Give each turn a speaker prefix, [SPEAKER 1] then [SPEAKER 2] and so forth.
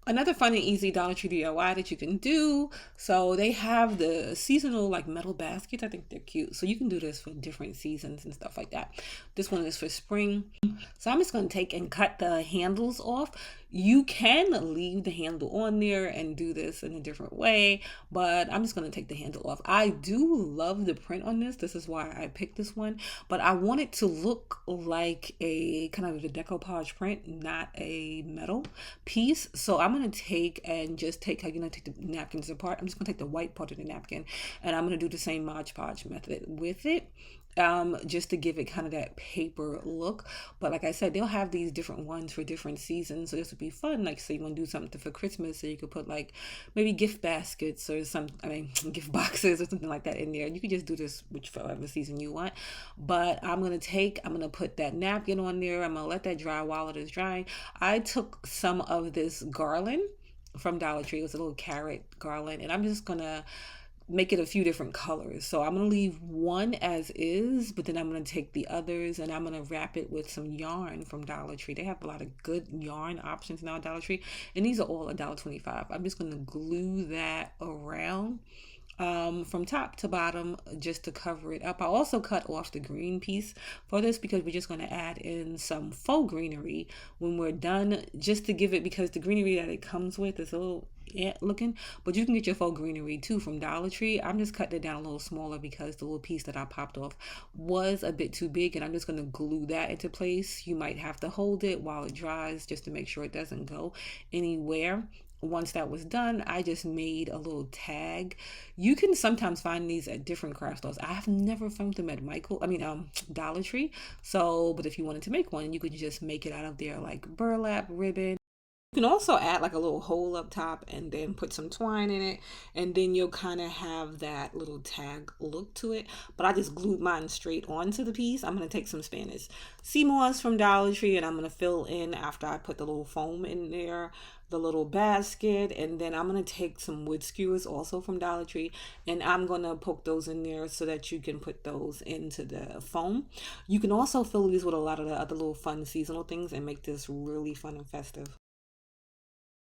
[SPEAKER 1] Another fun and easy Dollar Tree DIY that you can do. So they have the seasonal like metal baskets. I think they're cute. So you can do this for different seasons and stuff like that. This one is for spring. So I'm just going to take and cut the handles off. You can leave the handle on there and do this in a different way, but I'm just going to take the handle off. I do love the print on this. This is why I picked this one, but I want it to look like a kind of a decoupage print, not a metal piece. So I'm going to take and just take, how you know, take the napkins apart. I'm just going to take the white part of the napkin and I'm going to do the same Mod Podge method with it, just to give it kind of that paper look. But like I said, they'll have these different ones for different seasons. So this would be fun. Like, say you want to do something for Christmas, so you could put like maybe gift baskets or some, I mean, gift boxes or something like that in there. You could just do this whichever season you want. But I'm going to put that napkin on there. I'm going to let that dry while it is drying. I took some of this garland from Dollar Tree. It was a little carrot garland, and I'm just going to make it a few different colors. So I'm going to leave one as is, but then I'm going to take the others and I'm going to wrap it with some yarn from Dollar Tree. They have a lot of good yarn options now at Dollar Tree, and these are all $1.25. I'm just going to glue that around, from top to bottom, just to cover it up. I also cut off the green piece for this because we're just going to add in some faux greenery when we're done, just to give it, because the greenery that it comes with is a little ant looking, but you can get your faux greenery too from Dollar Tree. I'm just cutting it down a little smaller because the little piece that I popped off was a bit too big, and I'm just going to glue that into place. You might have to hold it while it dries just to make sure it doesn't go anywhere. Once that was done, I just made a little tag. You can sometimes find these at different craft stores. I have never found them at Dollar Tree. So, but if you wanted to make one, you could just make it out of their like burlap ribbon. You can also add like a little hole up top and then put some twine in it, and then you'll kind of have that little tag look to it. But I just glued mine straight onto the piece. I'm going to take some Spanish sea moss from Dollar Tree and I'm going to fill in after I put the little foam in there, the little basket, and then I'm going to take some wood skewers also from Dollar Tree and I'm going to poke those in there so that you can put those into the foam. You can also fill these with a lot of the other little fun seasonal things and make this really fun and festive.